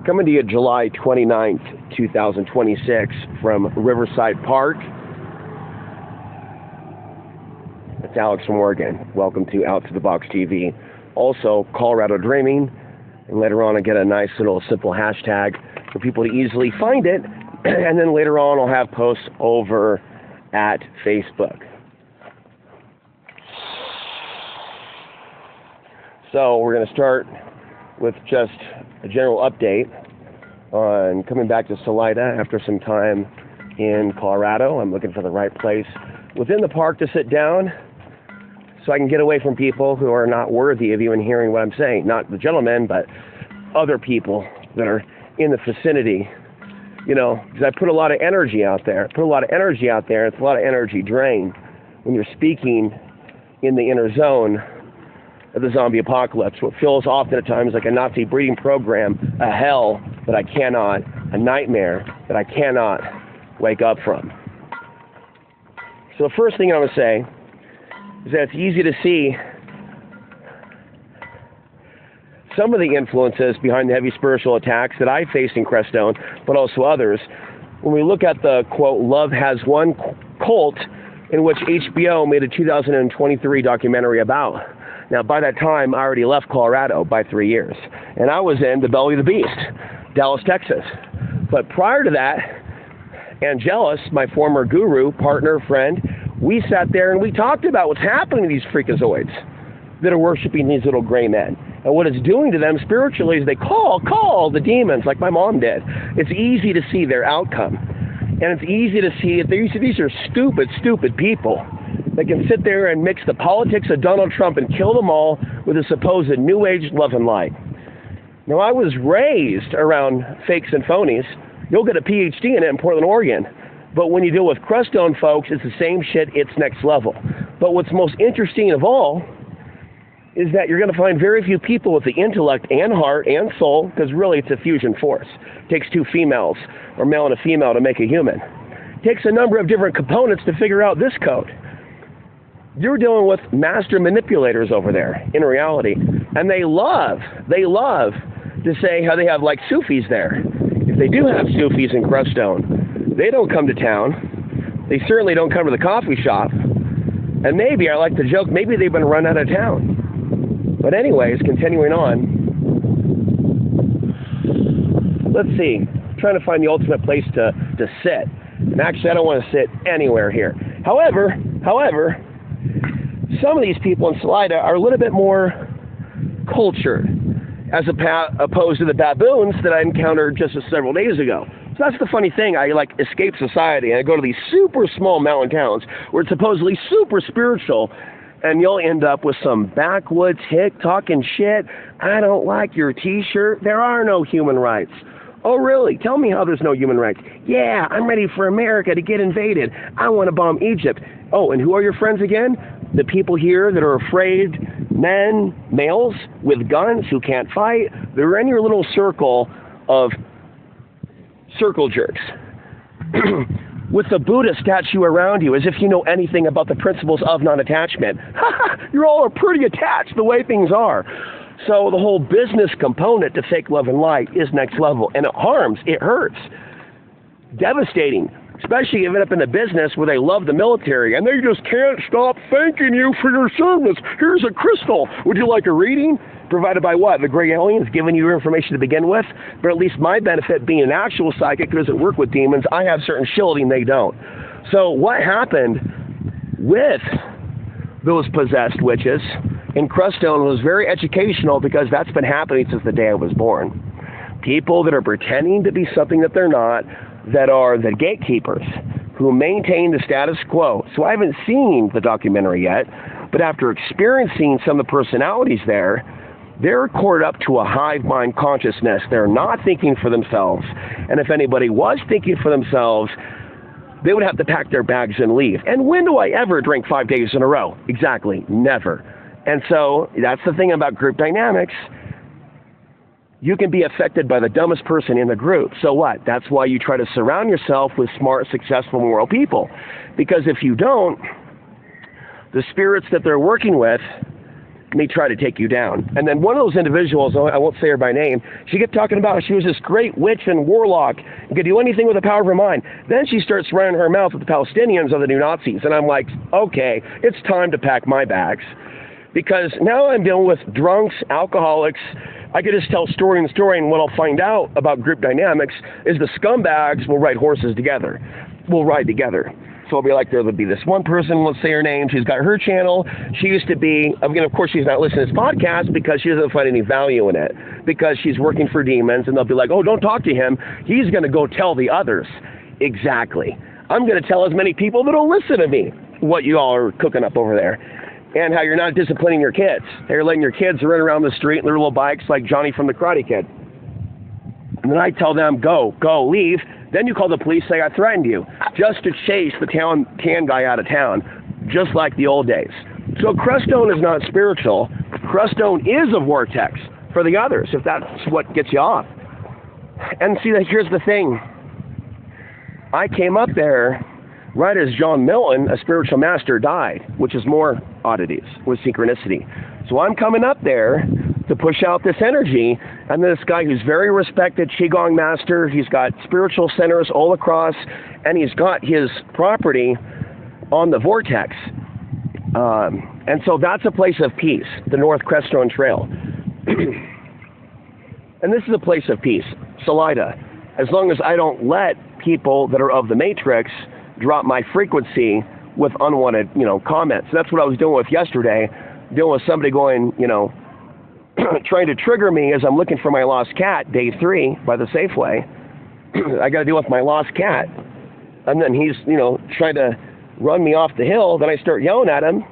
Coming to you July 29th, 2026 from Riverside Park. It's Alex from Oregon. Welcome to Out to the Box TV. Also, Colorado Dreaming. And later on, I'll get a nice little simple hashtag for people to easily find it. And then later on, I'll have posts over at Facebook. So we're going to start with just a general update on coming back to Salida after some time in Colorado. I'm looking for the right place within the park to sit down so I can get away from people who are not worthy of even hearing what I'm saying. Not the gentlemen, but other people that are in the vicinity. You know, because I put a lot of energy out there. It's a lot of energy drained when you're speaking in the inner zone of the zombie apocalypse. What feels often at times like a Nazi breeding program, a hell that I cannot, a nightmare that I cannot wake up from. So the first thing I'm going to say is that it's easy to see some of the influences behind the heavy spiritual attacks that I faced in Crestone, but also others. When we look at the, quote, Love Has Won cult, in which HBO made a 2023 documentary about. Now, by that time, I already left Colorado by 3 years, and I was in the belly of the beast, Dallas, Texas. But prior to that, Angelus, my former guru, partner, friend, we sat there and we talked about what's happening to these freakazoids that are worshiping these little gray men. And what it's doing to them spiritually is they call the demons like my mom did. It's easy to see their outcome. And it's easy to see that these are stupid people that can sit there and mix the politics of Donald Trump and kill them all with a supposed New Age love and light. Now, I was raised around fakes and phonies. You'll get a PhD in it in Portland, Oregon. But when you deal with Crestone folks, it's the same shit, it's next level. But what's most interesting of all is that you're going to find very few people with the intellect and heart and soul, because really it's a fusion force. It takes two females, or male and a female, to make a human. It takes a number of different components to figure out this code. You're dealing with master manipulators over there, in reality. And they love to say how they have like Sufis there. If they do have Sufis in Crestone, they don't come to town. They certainly don't come to the coffee shop. And maybe, I like to joke, maybe they've been run out of town. But anyways, continuing on. Let's see. I'm trying to find the ultimate place to sit. And actually, I don't want to sit anywhere here. However, some of these people in Salida are a little bit more cultured, as opposed to the baboons that I encountered just several days ago. So that's the funny thing. I like escape society and I go to these super small mountain towns where it's supposedly super spiritual, and you'll end up with some backwoods hick talking shit. I don't like your t-shirt. There are no human rights. Oh, really? Tell me how there's no human rights. Yeah, I'm ready for America to get invaded. I want to bomb Egypt. Oh, and who are your friends again? The people here that are afraid, men, males with guns who can't fight. They're in your little circle of circle jerks with the Buddha statue around you, as if you know anything about the principles of non-attachment. You all are pretty attached the way things are. So the whole business component to fake love and light is next level, and it harms, it hurts, devastating, especially if you end up in a business where they love the military and they just can't stop thanking you for your service. Here's a crystal. Would you like a reading? Provided by what? The gray aliens giving you your information to begin with? But at least my benefit, being an actual psychic who doesn't work with demons, I have certain shielding they don't. So what happened with those possessed witches in Crestone was very educational, because that's been happening since the day I was born. People that are pretending to be something that they're not, that are the gatekeepers, who maintain the status quo. So I haven't seen the documentary yet, but after experiencing some of the personalities there, they're caught up to a hive mind consciousness. They're not thinking for themselves. And if anybody was thinking for themselves, they would have to pack their bags and leave. And when do I ever drink 5 days in a row? Exactly, never. And so that's the thing about group dynamics. You can be affected by the dumbest person in the group. So what? That's why you try to surround yourself with smart, successful, moral people. Because if you don't, the spirits that they're working with me try to take you down. And then one of those individuals, I won't say her by name, she kept talking about how she was this great witch and warlock and could do anything with the power of her mind. Then she starts running her mouth with the Palestinians are the new Nazis. And I'm like, okay, it's time to pack my bags. Because now I'm dealing with drunks, alcoholics. I could just tell story and story, and what I'll find out about group dynamics is the scumbags will ride horses together. We'll ride together. So I'll be like, there'll be this one person, let's say her name, she's got her channel. She used to be, I mean, of course she's not listening to this podcast because she doesn't find any value in it, because she's working for demons, and they'll be like, oh, don't talk to him. He's going to go tell the others. Exactly. I'm going to tell as many people that'll listen to me what you all are cooking up over there. And how you're not disciplining your kids. You're letting your kids run around the street in their little bikes like Johnny from the Karate Kid. And then I tell them, go, leave. Then you call the police, say I threatened you, just to chase the tan guy out of town, just like the old days. So Crestone is not spiritual. Crestone is a vortex for the others, if that's what gets you off. And see, here's the thing. I came up there right as John Milton, a spiritual master, died, which is more oddities with synchronicity. So I'm coming up there to push out this energy, and this guy who's very respected Qigong master, he's got spiritual centers all across, and he's got his property on the Vortex. And so that's a place of peace, the North Crestone Trail. And this is a place of peace, Salida. As long as I don't let people that are of the Matrix drop my frequency with unwanted, comments. That's what I was dealing with yesterday, dealing with somebody going, trying to trigger me as I'm looking for my lost cat, day 3, by the Safeway. I got to deal with my lost cat. And then he's, trying to run me off the hill. Then I start yelling at him,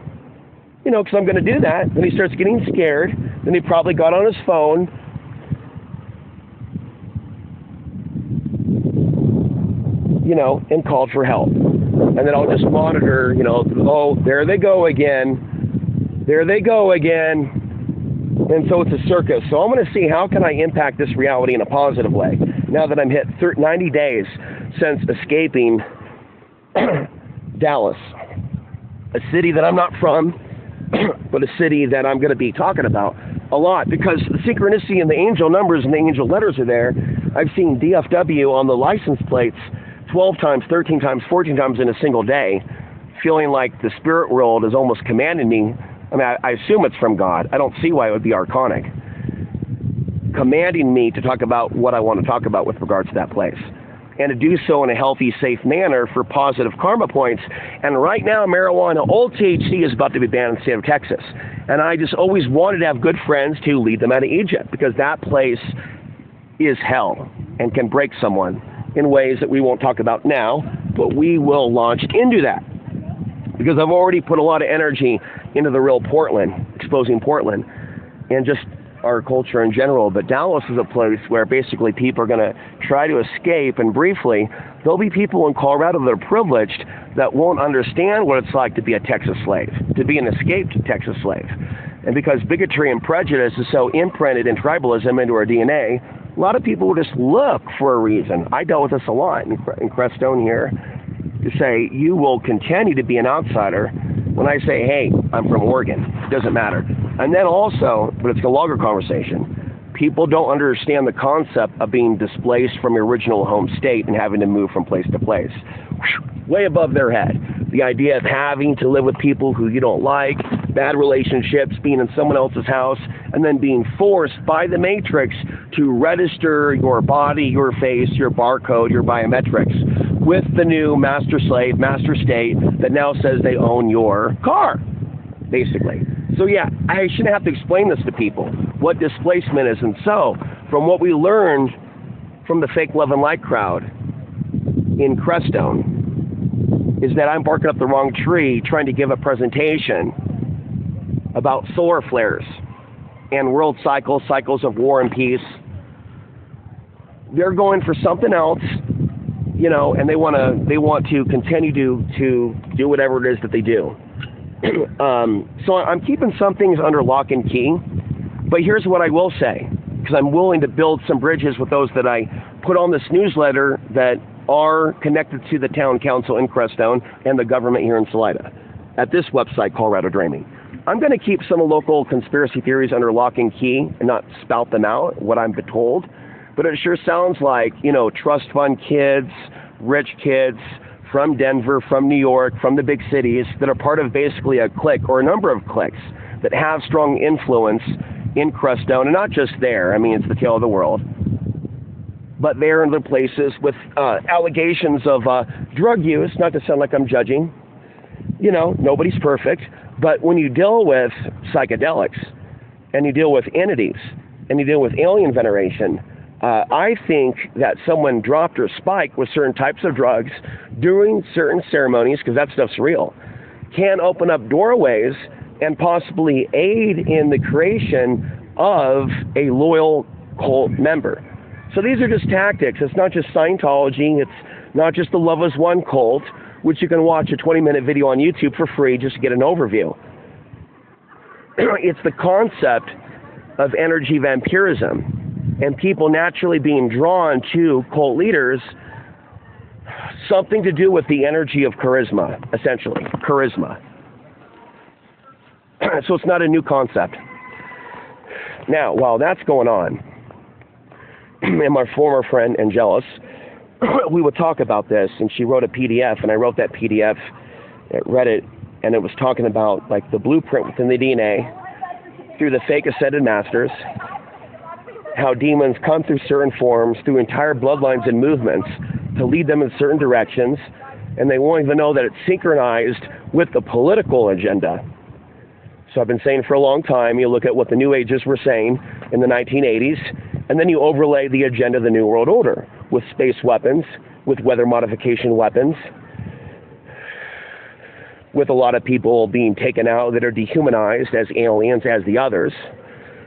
because I'm going to do that. Then he starts getting scared. Then he probably got on his phone. And called for help. And then I'll just monitor, oh, there they go again. There they go again. And so it's a circus. So I'm going to see how can I impact this reality in a positive way. Now that I'm hit 90 days since escaping Dallas, a city that I'm not from, but a city that I'm going to be talking about a lot, because the synchronicity and the angel numbers and the angel letters are there. I've seen DFW on the license plates 12 times, 13 times, 14 times in a single day, feeling like the spirit world is almost commanding me. I mean, I assume it's from God. I don't see why it would be archonic. Commanding me to talk about what I want to talk about with regards to that place. And to do so in a healthy, safe manner for positive karma points. And right now, marijuana, old THC, is about to be banned in the state of Texas. And I just always wanted to have good friends to lead them out of Egypt, because that place is hell and can break someone in ways that we won't talk about now, but we will launch into that. Because I've already put a lot of energy into the real Portland, exposing Portland, and just our culture in general. But Dallas is a place where basically people are going to try to escape, and briefly, there'll be people in Colorado that are privileged that won't understand what it's like to be a Texas slave, to be an escaped Texas slave. And because bigotry and prejudice is so imprinted in tribalism into our DNA, a lot of people will just look for a reason. I dealt with this a lot in Crestone here, to say, you will continue to be an outsider when I say, hey, I'm from Oregon. It doesn't matter. And then also, but it's a longer conversation, people don't understand the concept of being displaced from your original home state and having to move from place to place. Way above their head. The idea of having to live with people who you don't like, bad relationships, being in someone else's house, and then being forced by the Matrix to register your body, your face, your barcode, your biometrics with the new master slave, master state that now says they own your car, basically. So yeah, I shouldn't have to explain this to people, what displacement is. And so, from what we learned from the fake love and light crowd in Crestone, is that I'm barking up the wrong tree trying to give a presentation about solar flares and world cycles of war and peace. They're going for something else, and they want to continue to do whatever it is that they do. So I'm keeping some things under lock and key, but here's what I will say, because I'm willing to build some bridges with those that I put on this newsletter that are connected to the town council in Crestone and the government here in Salida at this website, Colorado Dreaming. I'm going to keep some local conspiracy theories under lock and key and not spout them out, what I'm told. But it sure sounds like, you know, trust fund kids, rich kids from Denver, from New York, from the big cities that are part of basically a clique or a number of cliques that have strong influence in Crestone, and not just there. I mean, it's the tail of the world. But there in other places with allegations of drug use, not to sound like I'm judging. You know, nobody's perfect. But when you deal with psychedelics, and you deal with entities, and you deal with alien veneration, I think that someone dropped or spiked with certain types of drugs during certain ceremonies, because that stuff's real, can open up doorways and possibly aid in the creation of a loyal cult member. So these are just tactics. It's not just Scientology. It's not just the Love Is One cult, which you can watch a 20-minute video on YouTube for free just to get an overview. It's the concept of energy vampirism and people naturally being drawn to cult leaders, something to do with the energy of charisma, essentially. Charisma. So it's not a new concept. Now, while that's going on, and my former friend Angelus, we would talk about this, and she wrote a PDF, and I wrote that PDF, read it, and it was talking about like the blueprint within the DNA through the fake ascended masters, how demons come through certain forms, through entire bloodlines and movements to lead them in certain directions, and they won't even know that it's synchronized with the political agenda. So I've been saying for a long time, you look at what the New Agers were saying in the 1980s, and then you overlay the agenda of the New World Order with space weapons, with weather modification weapons, with a lot of people being taken out that are dehumanized as aliens, as the others.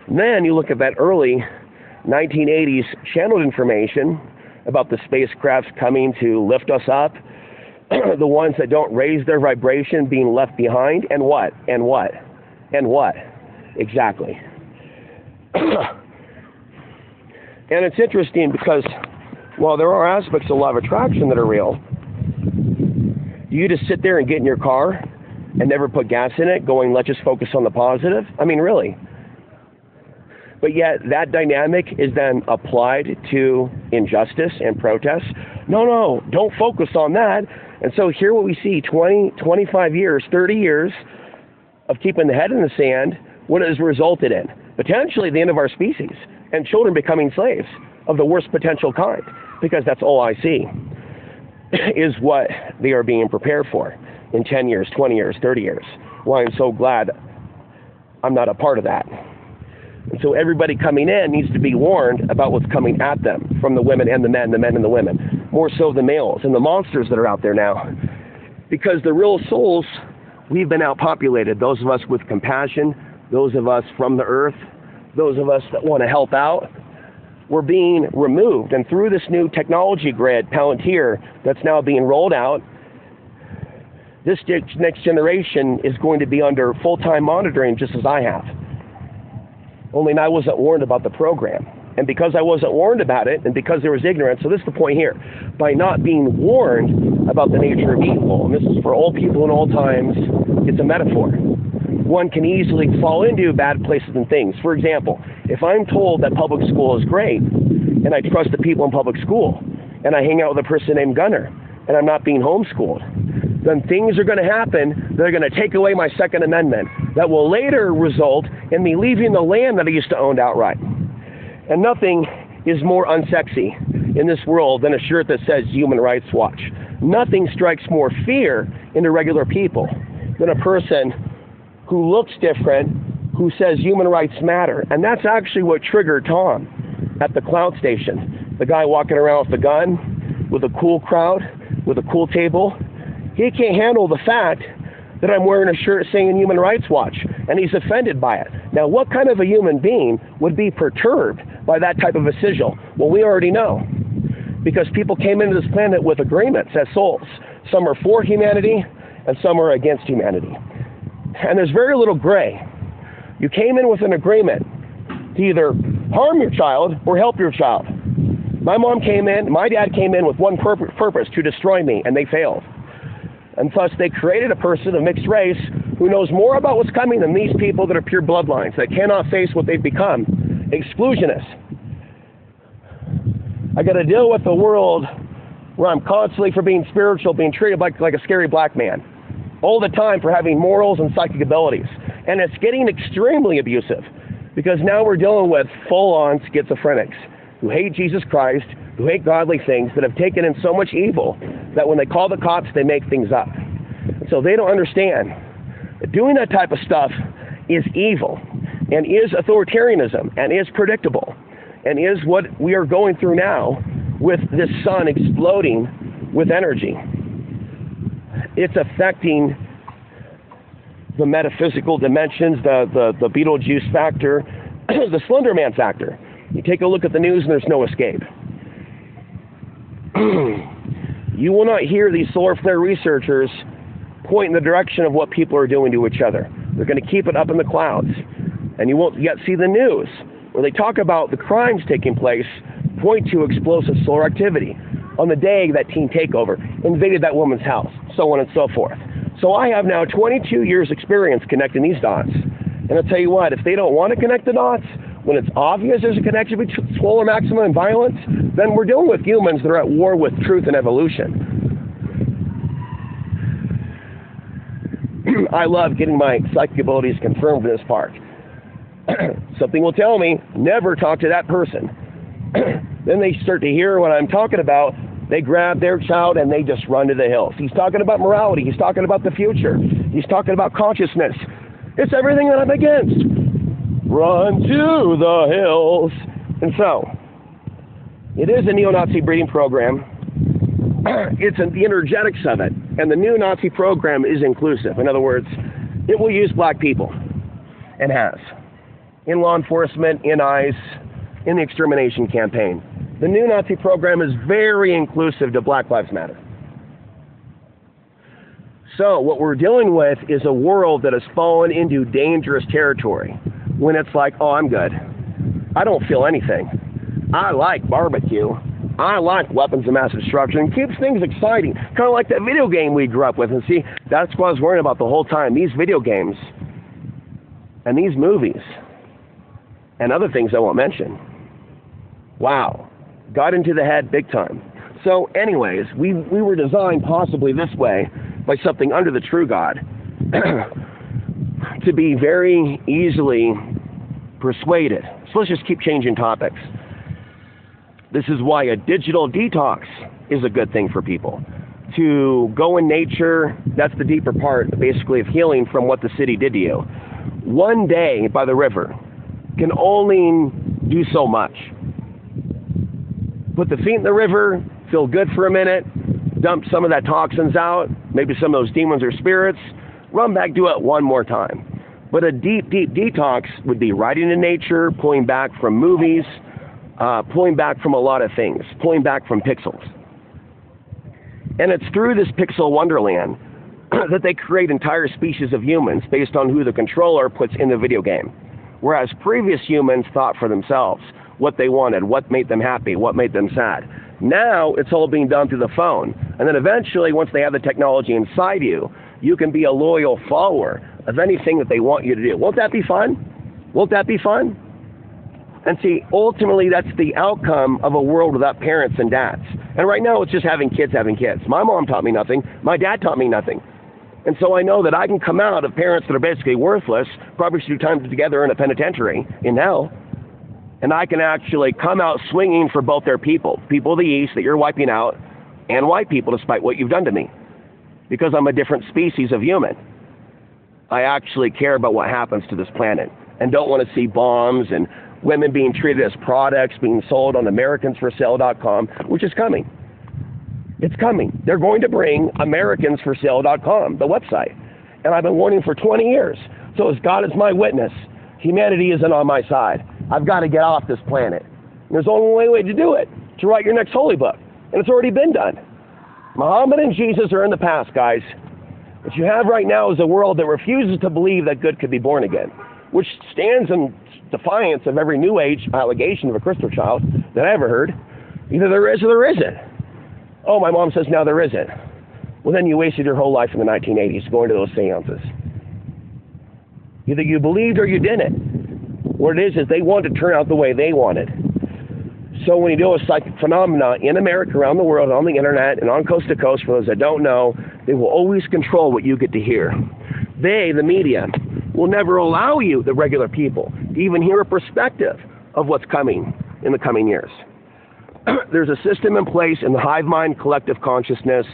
And then you look at that early 1980s channeled information about the spacecrafts coming to lift us up, the ones that don't raise their vibration being left behind, and what? And what? And what? Exactly. And it's interesting because while there are aspects of law of attraction that are real, do you just sit there and get in your car and never put gas in it, going, let's just focus on the positive? I mean, really. But yet that dynamic is then applied to injustice and protest. No, don't focus on that. And so here what we see, 20, 25 years, 30 years of keeping the head in the sand, what it has resulted in? Potentially the end of our species and children becoming slaves of the worst potential kind, because that's all I see is what they are being prepared for in 10 years, 20 years, 30 years. Why I'm so glad I'm not a part of that. And so everybody coming in needs to be warned about what's coming at them from the women and the men and the women, more so the males and the monsters that are out there now. Because the real souls, we've been outpopulated. Those of us with compassion, those of us from the earth, those of us that want to help out, we're being removed. And through this new technology grid, Palantir, that's now being rolled out, this next generation is going to be under full-time monitoring just as I have. Only I wasn't warned about the program. And because I wasn't warned about it, and because there was ignorance, so this is the point here, by not being warned about the nature of evil, and this is for all people in all times, it's a metaphor. One can easily fall into bad places and things. For example, if I'm told that public school is great, and I trust the people in public school, and I hang out with a person named Gunnar, and I'm not being homeschooled, then things are going to happen that are going to take away my Second Amendment that will later result in me leaving the land that I used to own outright. And nothing is more unsexy in this world than a shirt that says Human Rights Watch. Nothing strikes more fear into regular people than a person who looks different, who says human rights matter. And that's actually what triggered Tom at the cloud station. The guy walking around with a gun, with a cool crowd, with a cool table. He can't handle the fact that I'm wearing a shirt saying Human Rights Watch, and he's offended by it. Now, what kind of a human being would be perturbed by that type of a sigil? Well, we already know, because people came into this planet with agreements as souls. Some are for humanity, and some are against humanity. And there's very little gray. You came in with an agreement to either harm your child or help your child. My dad came in with one purpose, to destroy me, and they failed. And thus they created a person of mixed race who knows more about what's coming than these people that are pure bloodlines, that cannot face what they've become. Exclusionists. I got to deal with the world where I'm constantly, for being spiritual, being treated like a scary black man. All the time for having morals and psychic abilities. And it's getting extremely abusive. Because now we're dealing with full-on schizophrenics who hate Jesus Christ, who hate godly things, that have taken in so much evil that when they call the cops, they make things up. So they don't understand that doing that type of stuff is evil and is authoritarianism and is predictable and is what we are going through now with this sun exploding with energy. It's affecting the metaphysical dimensions, the Beetlejuice factor, the Slender Man factor. You take a look at the news and there's no escape. You will not hear these solar flare researchers point in the direction of what people are doing to each other. They're going to keep it up in the clouds. And you won't yet see the news where they talk about the crimes taking place, point to explosive solar activity on the day that Teen Takeover invaded that woman's house, so on and so forth. So I have now 22 years experience connecting these dots. And I'll tell you what, if they don't want to connect the dots, when it's obvious there's a connection between solar maxima and violence, then we're dealing with humans that are at war with truth and evolution. I love getting my psychic abilities confirmed in this park. Something will tell me, never talk to that person. Then they start to hear what I'm talking about. They grab their child and they just run to the hills. He's talking about morality. He's talking about the future. He's talking about consciousness. It's everything that I'm against. Run to the hills. And so, it is a neo-Nazi breeding program. It's the energetics of it. And the new Nazi program is inclusive. In other words, it will use black people. And has. In law enforcement, in ICE, in the extermination campaign. The new Nazi program is very inclusive to Black Lives Matter. So what we're dealing with is a world that has fallen into dangerous territory when it's like, oh, I'm good. I don't feel anything. I like barbecue. I like weapons of mass destruction. It keeps things exciting. Kind of like that video game we grew up with. And see, that's what I was worrying about the whole time. These video games and these movies and other things I won't mention. Wow. Got into the head big time. So anyways, we were designed possibly this way by something under the true God to be very easily persuaded. So let's just keep changing topics. This is why a digital detox is a good thing for people. To go in nature, that's the deeper part, basically, of healing from what the city did to you. One day by the river can only do so much. Put the feet in the river, feel good for a minute, dump some of that toxins out, maybe some of those demons or spirits, run back, do it one more time. But a deep, deep detox would be riding in nature, pulling back from movies, pulling back from a lot of things, pulling back from pixels. And it's through this pixel wonderland that they create entire species of humans based on who the controller puts in the video game. Whereas previous humans thought for themselves what they wanted, what made them happy, what made them sad. Now it's all being done through the phone. And then eventually, once they have the technology inside you, you can be a loyal follower of anything that they want you to do. Won't that be fun? Won't that be fun? And see, ultimately, that's the outcome of a world without parents and dads. And right now, it's just having kids. My mom taught me nothing. My dad taught me nothing. And so I know that I can come out of parents that are basically worthless, probably should do time together in a penitentiary in hell, and I can actually come out swinging for both their people of the East that you're wiping out, and white people, despite what you've done to me. Because I'm a different species of human. I actually care about what happens to this planet, and don't want to see bombs and women being treated as products, being sold on AmericansForSale.com, which is coming. It's coming. They're going to bring AmericansForSale.com, the website. And I've been warning for 20 years. So as God is my witness, humanity isn't on my side. I've got to get off this planet. And there's only one way to do it, to write your next holy book. And it's already been done. Muhammad and Jesus are in the past, guys. What you have right now is a world that refuses to believe that good could be born again, which stands in defiance of every New Age allegation of a crystal child that I ever heard. Either there is or there isn't. Oh, my mom says now there isn't. Well, then you wasted your whole life in the 1980s going to those seances. Either you believed or you didn't. What it is they want to turn out the way they wanted. So when you deal with psychic phenomena in America, around the world, on the internet, and on coast to coast, for those that don't know, they will always control what you get to hear. They, the media, will never allow you, the regular people, to even hear a perspective of what's coming in the coming years. There's a system in place in the hive mind collective consciousness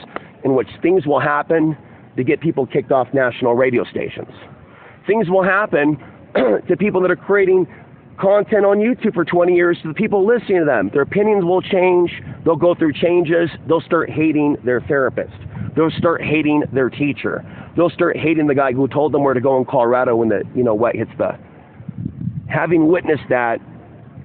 in which things will happen to get people kicked off national radio stations. Things will happen to people that are creating content on YouTube for 20 years, to the people listening to them. Their opinions will change. They'll go through changes. They'll start hating their therapist. They'll start hating their teacher. They'll start hating the guy who told them where to go in Colorado when the, wet hits the. Having witnessed that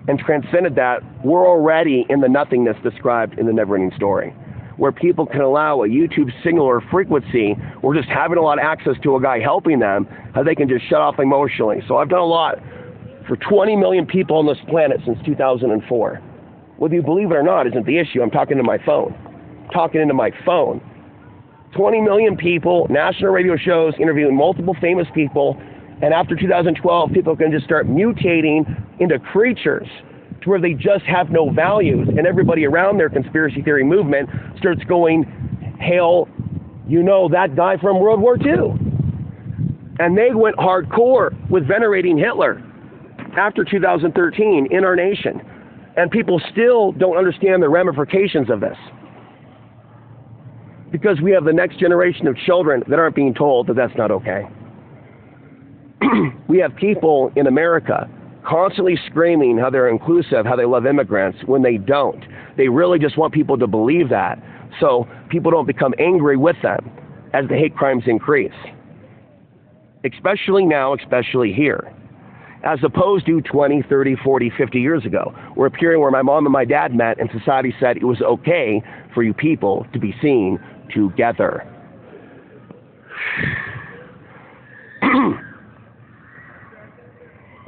and transcended that, we're already in the nothingness described in the Never-Ending Story, where people can allow a YouTube signal or frequency, or just having a lot of access to a guy helping them, how they can just shut off emotionally. So I've done a lot for 20 million people on this planet since 2004. Whether you believe it or not isn't the issue. I'm talking to my phone. Talking into my phone. 20 million people, national radio shows, interviewing multiple famous people, and after 2012, people can just start mutating into creatures to where they just have no values, and everybody around their conspiracy theory movement starts going, hail, that guy from World War II. And they went hardcore with venerating Hitler after 2013 in our nation. And people still don't understand the ramifications of this. Because we have the next generation of children that aren't being told that that's not okay. We have people in America constantly screaming how they're inclusive, how they love immigrants, when they don't. They really just want people to believe that, so people don't become angry with them as the hate crimes increase. Especially now, especially here. As opposed to 20, 30, 40, 50 years ago, or a period where my mom and my dad met and society said it was okay for you people to be seen together.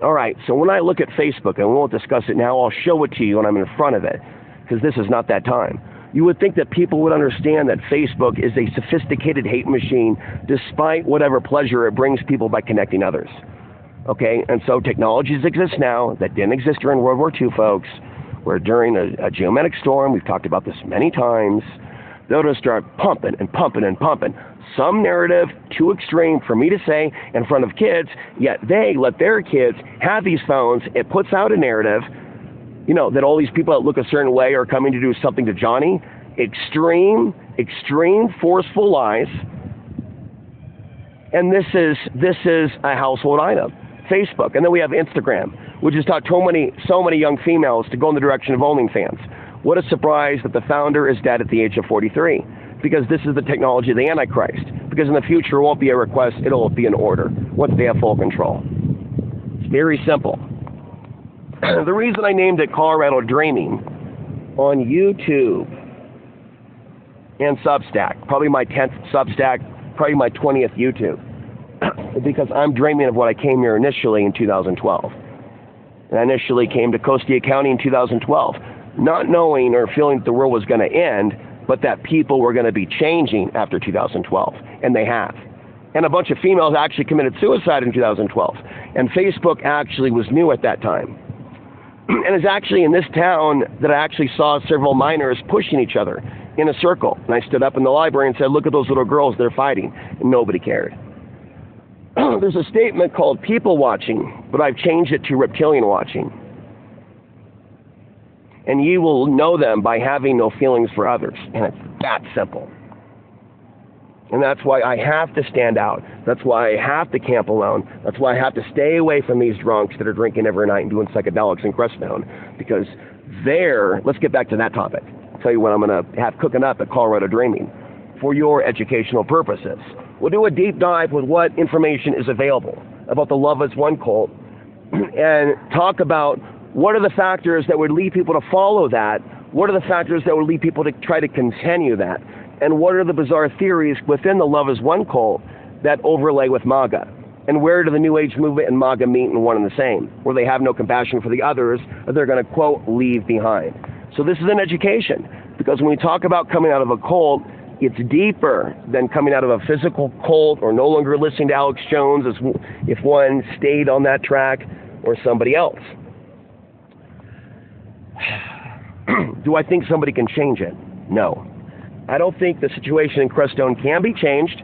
All right, so when I look at Facebook, and we won't discuss it now, I'll show it to you when I'm in front of it, because this is not that time. You would think that people would understand that Facebook is a sophisticated hate machine, despite whatever pleasure it brings people by connecting others. Okay, and so technologies exist now that didn't exist during World War II, folks, where during a geomagnetic storm, we've talked about this many times, they'll just start pumping and pumping and pumping. Some narrative too extreme for me to say in front of kids, yet they let their kids have these phones. It puts out a narrative, that all these people that look a certain way are coming to do something to Johnny. Extreme, forceful lies. And this is a household item. Facebook. And then we have Instagram, which has taught so many young females to go in the direction of OnlyFans. What a surprise that the founder is dead at the age of 43. Because this is the technology of the Antichrist. Because in the future, it won't be a request, it'll be an order, once they have full control. It's very simple. The reason I named it Colorado Dreaming on YouTube and Substack, probably my 10th Substack, probably my 20th YouTube, because I'm dreaming of what I came here initially in 2012. And I initially came to Costilla County in 2012, not knowing or feeling that the world was going to end, but that people were going to be changing after 2012, and they have. And a bunch of females actually committed suicide in 2012, and Facebook actually was new at that time. And it's actually in this town that I actually saw several minors pushing each other in a circle. And I stood up in the library and said, look at those little girls, they're fighting, and nobody cared. There's a statement called people watching, but I've changed it to reptilian watching. And ye will know them by having no feelings for others. And it's that simple. And that's why I have to stand out. That's why I have to camp alone. That's why I have to stay away from these drunks that are drinking every night and doing psychedelics in Crestone. Because let's get back to that topic. I'll tell you what I'm going to have cooking up at Colorado Dreaming for your educational purposes. We'll do a deep dive with what information is available about the Love is One cult and talk about what are the factors that would lead people to follow that? What are the factors that would lead people to try to continue that? And what are the bizarre theories within the Love is One cult that overlay with MAGA? And where do the New Age movement and MAGA meet in one and the same? Where they have no compassion for the others that they're going to, quote, leave behind. So this is an education. Because when we talk about coming out of a cult, It's deeper than coming out of a physical cult or no longer listening to Alex Jones as if one stayed on that track or somebody else. Do I think somebody can change it? No. I don't think the situation in Crestone can be changed,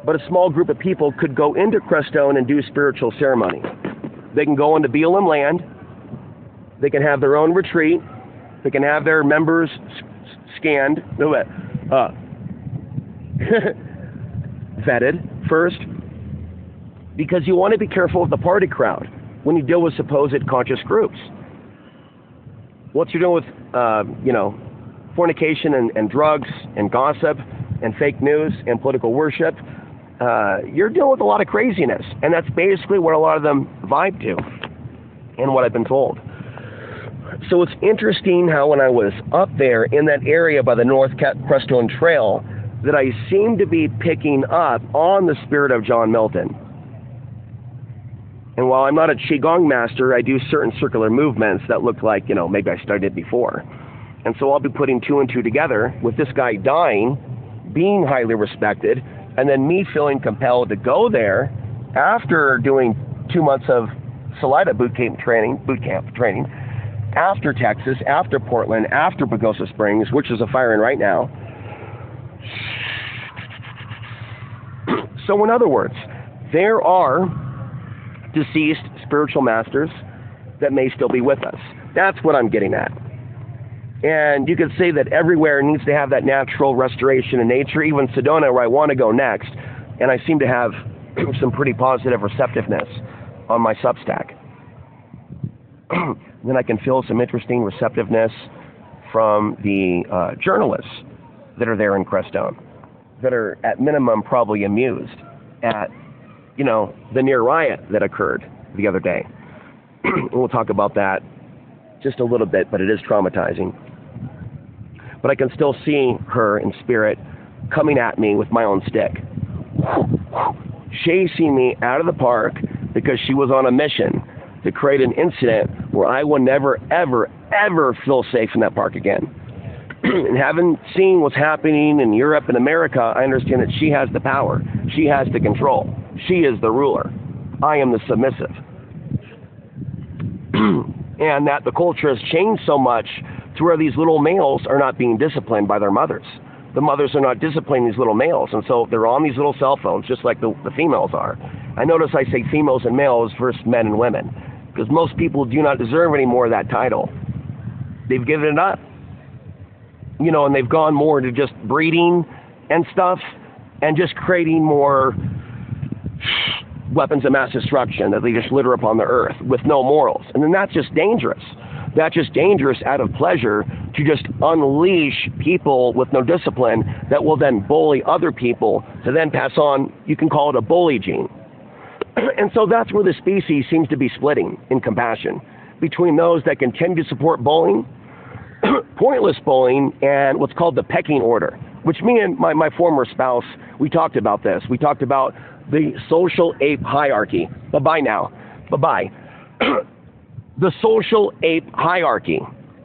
but a small group of people could go into Crestone and do spiritual ceremony. They can go into BLM land. They can have their own retreat. They can have their members scanned, vetted first, because you want to be careful of the party crowd when you deal with supposed conscious groups. Once you're dealing with, fornication and drugs and gossip and fake news and political worship, you're dealing with a lot of craziness, and that's basically what a lot of them vibe to, and what I've been told. So it's interesting how when I was up there in that area by the North Crestone Trail, that I seem to be picking up on the spirit of John Milton. And while I'm not a Qigong master, I do certain circular movements that look like, maybe I studied before. And so I'll be putting two and two together with this guy dying, being highly respected, and then me feeling compelled to go there after doing 2 months of Salida boot camp training, after Texas, after Portland, after Pagosa Springs, which is a firing right now. So in other words, there are deceased spiritual masters that may still be with us. That's what I'm getting at. And you could say that everywhere needs to have that natural restoration in nature, even Sedona, where I want to go next. And I seem to have some pretty positive receptiveness on my Substack. Then I can feel some interesting receptiveness from the journalists that are there in Crestone, that are at minimum probably amused at, the near riot that occurred the other day. And we'll talk about that just a little bit, but it is traumatizing. But I can still see her in spirit coming at me with my own stick, chasing me out of the park because she was on a mission to create an incident where I will never, ever, ever feel safe in that park again. And having seen what's happening in Europe and America, I understand that she has the power. She has the control. She is the ruler. I am the submissive. And that the culture has changed so much to where these little males are not being disciplined by their mothers. The mothers are not disciplining these little males, and so they're on these little cell phones, just like the females are. I notice I say females and males versus men and women, because most people do not deserve any more of that title. They've given it up. And they've gone more to just breeding and stuff, and just creating more weapons of mass destruction that they just litter upon the earth with no morals. And then that's just dangerous. That's just dangerous out of pleasure to just unleash people with no discipline that will then bully other people to then pass on, you can call it a bully gene. And so that's where the species seems to be splitting in compassion between those that continue to support bullying, pointless bullying, and what's called the pecking order, which me and my former spouse, we talked about this. We talked about the social ape hierarchy. Bye-bye now. Bye-bye. The social ape hierarchy.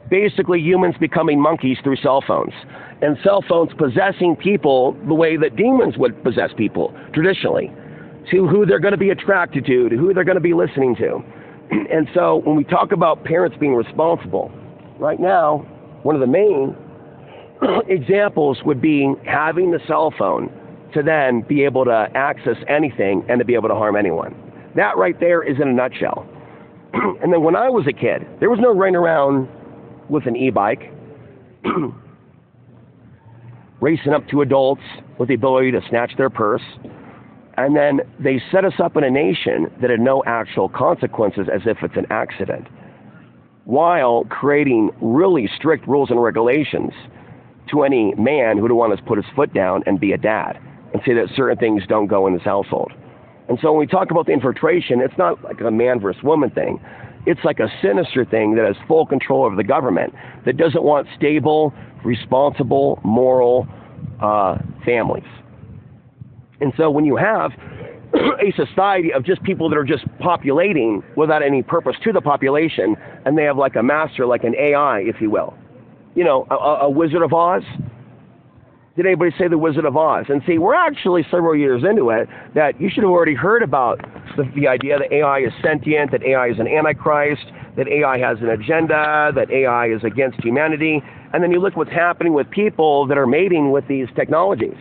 Basically, humans becoming monkeys through cell phones. And cell phones possessing people the way that demons would possess people, traditionally. To who they're going to be attracted to who they're going to be listening to. And so, when we talk about parents being responsible, right now, one of the main examples would be having the cell phone to then be able to access anything and to be able to harm anyone. That right there is in a nutshell. And then when I was a kid, there was no running around with an e-bike, racing up to adults with the ability to snatch their purse. And then they set us up in a nation that had no actual consequences as if it's an accident, while creating really strict rules and regulations to any man who would want to put his foot down and be a dad and say that certain things don't go in his household. And so when we talk about the infiltration, it's not like a man versus woman thing. It's like a sinister thing that has full control over the government that doesn't want stable, responsible, moral families. And so when you have a society of just people that are just populating without any purpose to the population, and they have like a master, like an AI, if you will, a Wizard of Oz, Did anybody say the Wizard of Oz? And see, we're actually several years into it that you should have already heard about the idea that AI is sentient, that AI is an antichrist, that AI has an agenda, that AI is against humanity. And then you look what's happening with people that are mating with these technologies.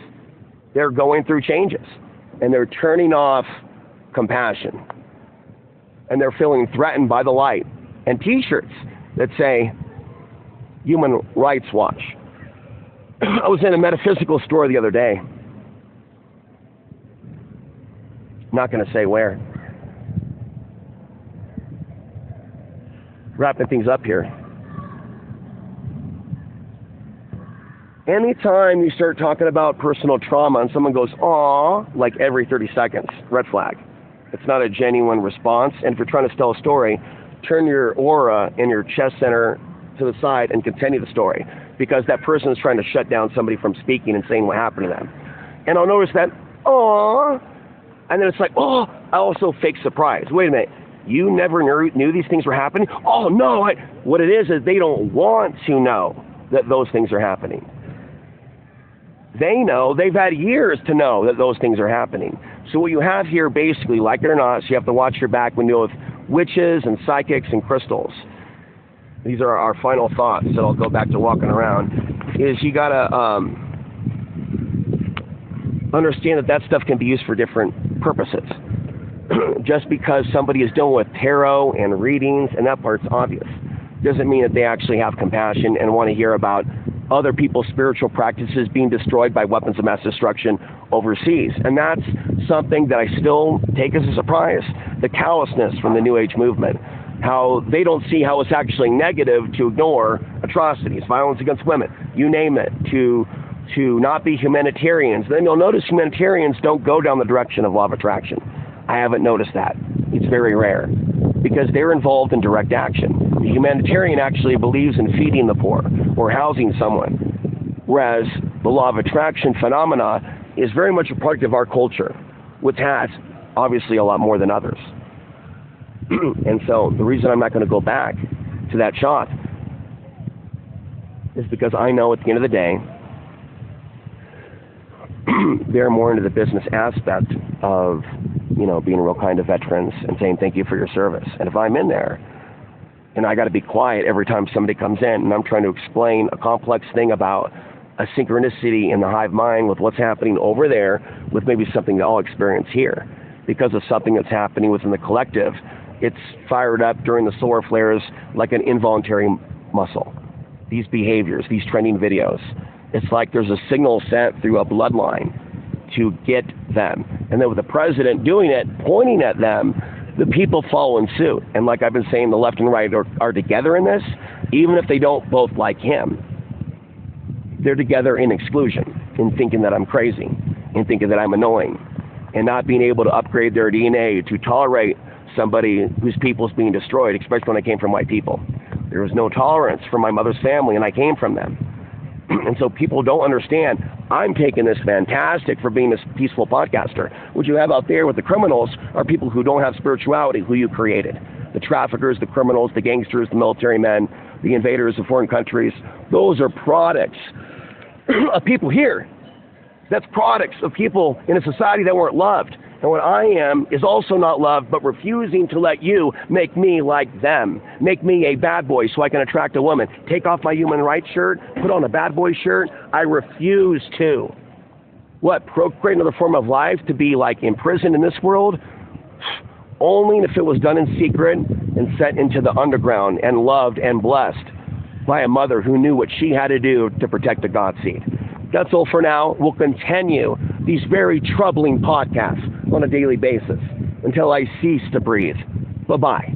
They're going through changes, and they're turning off compassion. And they're feeling threatened by the light. And T-shirts that say, Human Rights Watch. I was in a metaphysical store the other day. Not going to say where. Wrapping things up here. Anytime you start talking about personal trauma and someone goes, "Aw," like every 30 seconds, red flag. It's not a genuine response. And if you're trying to tell a story, turn your aura in your chest center to the side and continue the story, because that person is trying to shut down somebody from speaking and saying what happened to them. And I'll notice that, "Aw," and then it's like, "Oh," I also fake surprise. Wait a minute, you never knew these things were happening? Oh no, what it is they don't want to know that those things are happening. They know, they've had years to know that those things are happening. So what you have here basically, like it or not, so you have to watch your back when you deal with witches and psychics and crystals. These are our final thoughts that I'll go back to walking around, is you gotta understand that stuff can be used for different purposes. Just because somebody is dealing with tarot and readings, and that part's obvious, doesn't mean that they actually have compassion and want to hear about other people's spiritual practices being destroyed by weapons of mass destruction overseas. And that's something that I still take as a surprise, the callousness from the New Age movement. How they don't see how it's actually negative to ignore atrocities, violence against women, you name it, to not be humanitarians. Then you'll notice humanitarians don't go down the direction of law of attraction. I haven't noticed that. It's very rare, because they're involved in direct action. The humanitarian actually believes in feeding the poor or housing someone, whereas the law of attraction phenomena is very much a product of our culture, which has obviously a lot more than others. And so the reason I'm not going to go back to that shot is because I know at the end of the day, they're more into the business aspect of, being real kind to veterans and saying thank you for your service. And if I'm in there and I got to be quiet every time somebody comes in and I'm trying to explain a complex thing about a synchronicity in the hive mind with what's happening over there with maybe something that I'll experience here because of something that's happening within the collective, it's fired up during the solar flares like an involuntary muscle. These behaviors, these trending videos, it's like there's a signal sent through a bloodline to get them. And then with the president doing it, pointing at them, the people follow in suit. And like I've been saying, the left and right are together in this, even if they don't both like him. They're together in exclusion, in thinking that I'm crazy, in thinking that I'm annoying, and not being able to upgrade their DNA to tolerate somebody whose people's being destroyed, especially when I came from white people. There was no tolerance for my mother's family, and I came from them. And so people don't understand, I'm taking this fantastic for being this peaceful podcaster. What you have out there with the criminals are people who don't have spirituality, who you created. The traffickers, the criminals, the gangsters, the military men, the invaders of foreign countries. Those are products of people here. That's products of people in a society that weren't loved. And what I am is also not loved, but refusing to let you make me like them. Make me a bad boy so I can attract a woman. Take off my human rights shirt, put on a bad boy shirt. I refuse to. What, procreate another form of life to be like imprisoned in this world? Only if it was done in secret and sent into the underground and loved and blessed by a mother who knew what she had to do to protect the God seed. That's all for now. We'll continue these very troubling podcasts on a daily basis until I cease to breathe. Bye-bye.